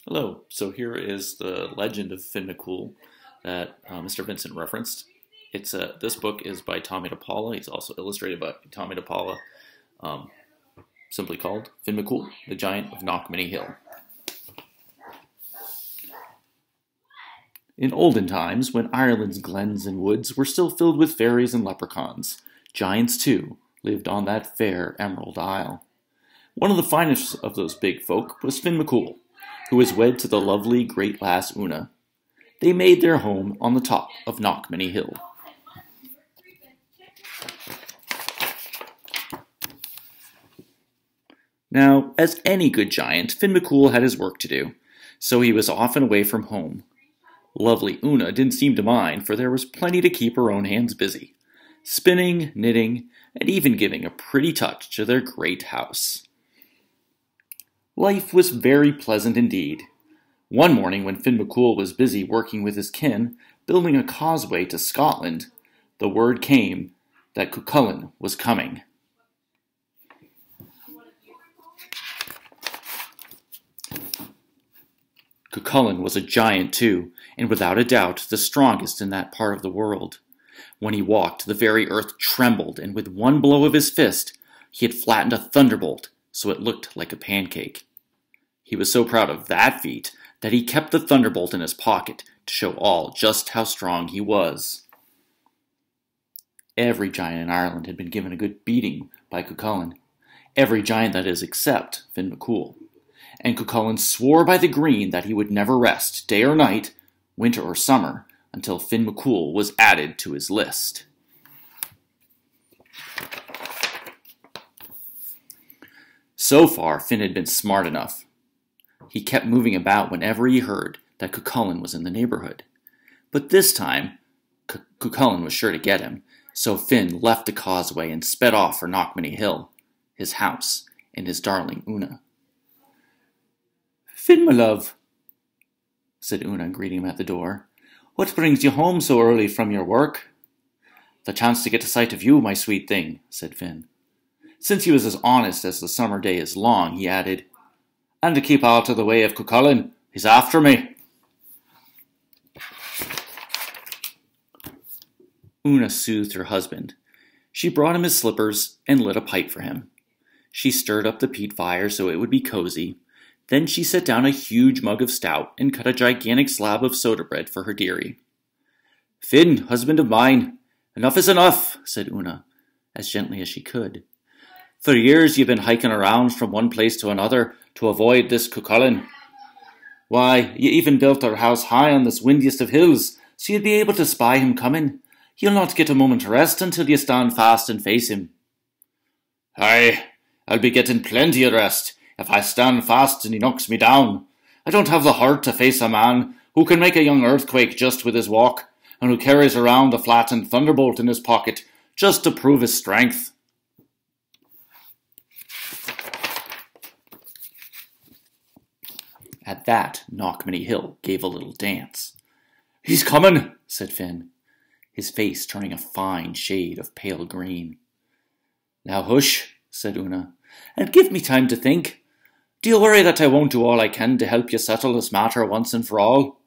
Hello. So here is the legend of Finn McCool that Mr. Vincent referenced. This book is by Tommy DePaula. He's also illustrated by Tommy DePaula, um, simply called Finn McCool, the Giant of Knockmany Hill. In olden times, when Ireland's glens and woods were still filled with fairies and leprechauns, giants too lived on that fair Emerald Isle. One of the finest of those big folk was Finn McCool, who was wed to the lovely great lass Una. They made their home on the top of Knockmany Hill. Now, as any good giant, Finn McCool had his work to do, so he was often away from home. Lovely Una didn't seem to mind, for there was plenty to keep her own hands busy, spinning, knitting, and even giving a pretty touch to their great house. Life was very pleasant indeed. One morning when Finn McCool was busy working with his kin, building a causeway to Scotland, the word came that Cuchulainn was coming. Cuchulainn was a giant too, and without a doubt the strongest in that part of the world. When he walked, the very earth trembled, and with one blow of his fist, he had flattened a thunderbolt so it looked like a pancake. He was so proud of that feat that he kept the thunderbolt in his pocket to show all just how strong he was. Every giant in Ireland had been given a good beating by Cuchulainn. Every giant, that is, except Finn McCool. And Cuchulainn swore by the green that he would never rest, day or night, winter or summer, until Finn McCool was added to his list. So far, Finn had been smart enough. He kept moving about whenever he heard that Cuchulainn was in the neighborhood. But this time, Cuchulainn was sure to get him, so Finn left the causeway and sped off for Knockmany Hill, his house, and his darling Una. "Finn, my love," said Una, greeting him at the door, "what brings you home so early from your work?" "The chance to get a sight of you, my sweet thing," said Finn. Since he was as honest as the summer day is long, he added, "and to keep out of the way of Cuchulainn. He's after me." Una soothed her husband. She brought him his slippers and lit a pipe for him. She stirred up the peat fire so it would be cozy. Then she set down a huge mug of stout and cut a gigantic slab of soda bread for her dearie. "Finn, husband of mine, enough is enough," said Una, as gently as she could. "For years you've been hiking around from one place to another to avoid this Cuchulainn. Why, you even built our house high on this windiest of hills, so you'd be able to spy him coming. You'll not get a moment's rest until you stand fast and face him." "Aye, I'll be getting plenty of rest if I stand fast and he knocks me down. I don't have the heart to face a man who can make a young earthquake just with his walk, and who carries around a flattened thunderbolt in his pocket just to prove his strength." At that, Knockmany Hill gave a little dance. "He's coming," said Finn, his face turning a fine shade of pale green. "Now hush," said Una, "and give me time to think. Do you worry that I won't do all I can to help you settle this matter once and for all?"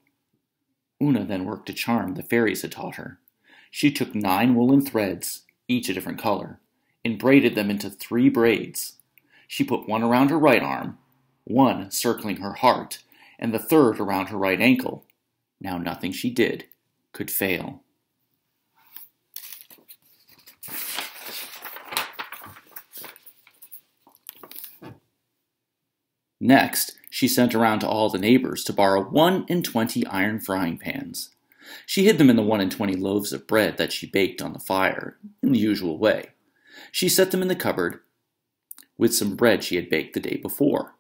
Una then worked a charm the fairies had taught her. She took 9 woolen threads, each a different color, and braided them into 3 braids. She put one around her right arm, one circling her heart, and the third around her right ankle. Now nothing she did could fail. Next, she sent around to all the neighbors to borrow 1 in 20 iron frying pans. She hid them in the 1 in 20 loaves of bread that she baked on the fire, in the usual way. She set them in the cupboard with some bread she had baked the day before.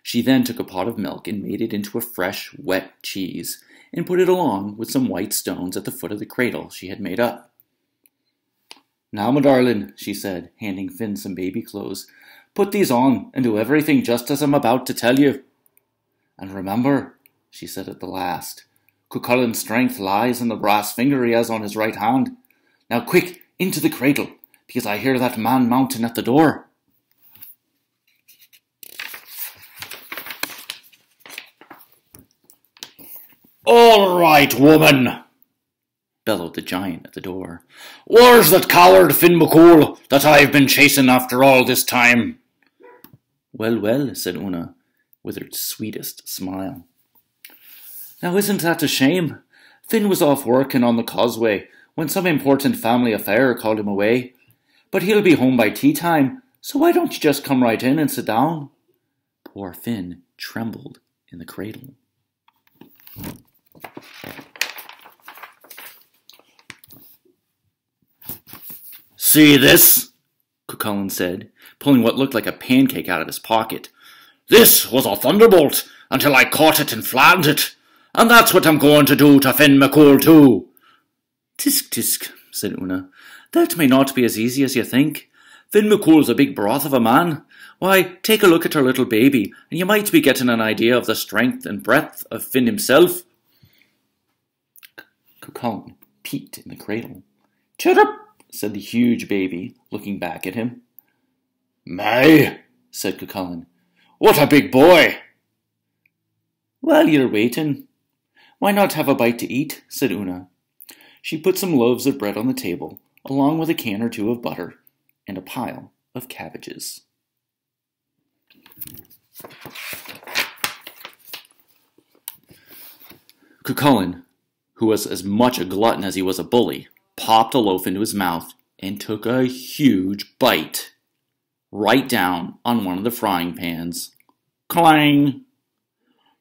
She then took a pot of milk and made it into a fresh, wet cheese, and put it along with some white stones at the foot of the cradle she had made up. "Now, my darling," she said, handing Finn some baby clothes, "put these on and do everything just as I'm about to tell you. And remember," she said at the last, "Cuchulainn's strength lies in the brass finger he has on his right hand. Now quick, into the cradle, because I hear that man mounting at the door." "All right, woman," bellowed the giant at the door. "Where's that coward Finn McCool that I've been chasing after all this time?" "Well, well," said Una, with her sweetest smile. "Now isn't that a shame? Finn was off working on the causeway when some important family affair called him away. But he'll be home by tea time, so why don't you just come right in and sit down?" Poor Finn trembled in the cradle. "See this?" Cucullin said, pulling what looked like a pancake out of his pocket. "This was a thunderbolt until I caught it and flattened it, and that's what I'm going to do to Finn McCool too." "Tisk, tisk," said Una. "That may not be as easy as you think. Finn McCool's a big broth of a man. Why, take a look at our little baby, and you might be getting an idea of the strength and breadth of Finn himself." Cucullin peeked in the cradle. "Chirrup," said the huge baby, looking back at him. "My," said Cucullin, "what a big boy!" "While you're waiting, why not have a bite to eat?" said Una. She put some loaves of bread on the table, along with a can or two of butter and a pile of cabbages. Cucullin, who was as much a glutton as he was a bully, popped a loaf into his mouth and took a huge bite, right down on one of the frying pans. Clang!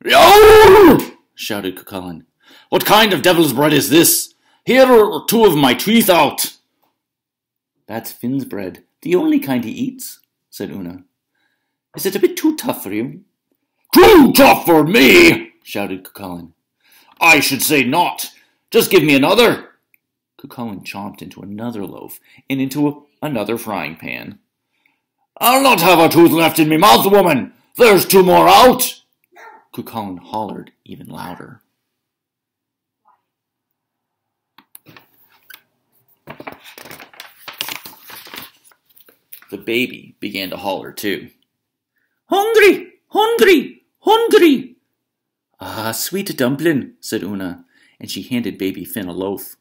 "Yow!" shouted Cucullin. "What kind of devil's bread is this? Here are two of my teeth out." "That's Finn's bread, the only kind he eats," said Una. "Is it a bit too tough for you?" "Too tough for me!" shouted Cucullin. "I should say not. Just give me another." Cucullin chomped into another loaf and into another frying pan. "I'll not have a tooth left in me mouth, woman. There's two more out." Cucullin hollered even louder. The baby began to holler too. "Hungry! Hungry! Hungry!" "Ah, sweet dumpling," said Una, and she handed baby Finn a loaf.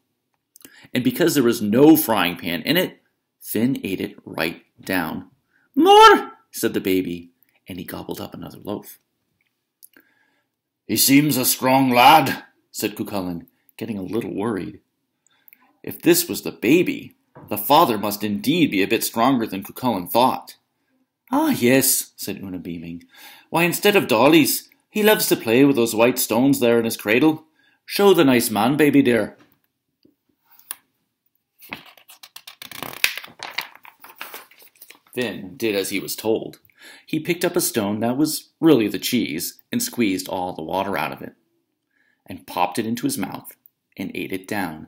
And because there was no frying pan in it, Finn ate it right down. "More!" said the baby, and he gobbled up another loaf. "He seems a strong lad," said Cucullin, getting a little worried. If this was the baby, the father must indeed be a bit stronger than Cucullin thought. "Ah, yes," said Una, beaming. "Why, instead of dollies, he loves to play with those white stones there in his cradle. Show the nice man, baby dear." Finn did as he was told. He picked up a stone that was really the cheese and squeezed all the water out of it, and popped it into his mouth and ate it down.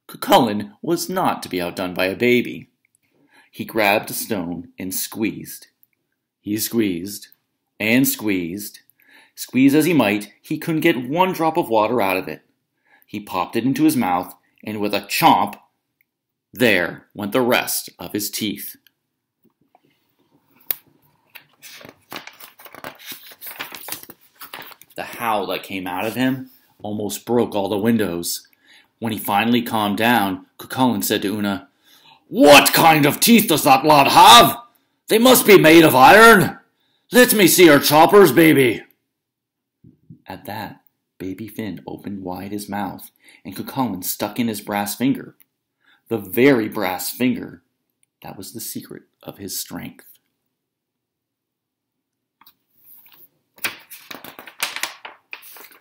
Cucullin was not to be outdone by a baby. He grabbed a stone and squeezed. He squeezed and squeezed. Squeeze as he might, he couldn't get one drop of water out of it. He popped it into his mouth, and with a chomp, there went the rest of his teeth. The howl that came out of him almost broke all the windows. When he finally calmed down, Cucullin said to Una, "What kind of teeth does that lad have? They must be made of iron. Let me see your choppers, baby." At that, baby Finn opened wide his mouth, and Cucullin stuck in his brass finger. The very brass finger that was the secret of his strength.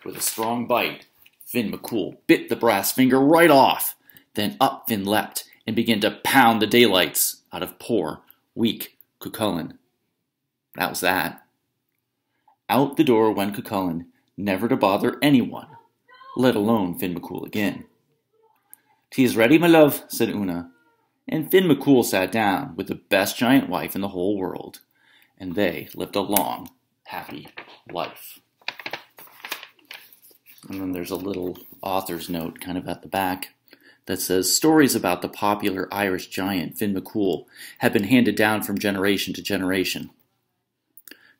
With a strong bite, Finn McCool bit the brass finger right off. Then up Finn leapt and began to pound the daylights out of poor, weak Cucullin. That was that. Out the door went Cucullin, never to bother anyone, let alone Finn McCool again. "Tea's ready, my love," said Una, and Finn McCool sat down with the best giant wife in the whole world, and they lived a long, happy life. And then there's a little author's note kind of at the back that says, stories about the popular Irish giant Finn McCool have been handed down from generation to generation.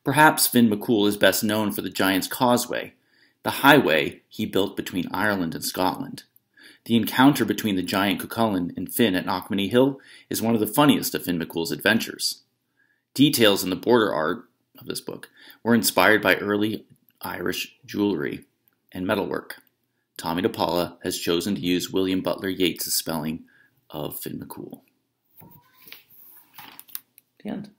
Perhaps Finn McCool is best known for the Giant's Causeway, The highway he built between Ireland and Scotland. The encounter between the giant Cuchulainn and Finn at Knockmany Hill is one of the funniest of Finn McCool's adventures. Details in the border art of this book were inspired by early Irish jewelry and metalwork. Tommy DePaula has chosen to use William Butler Yeats' spelling of Finn McCool. The end.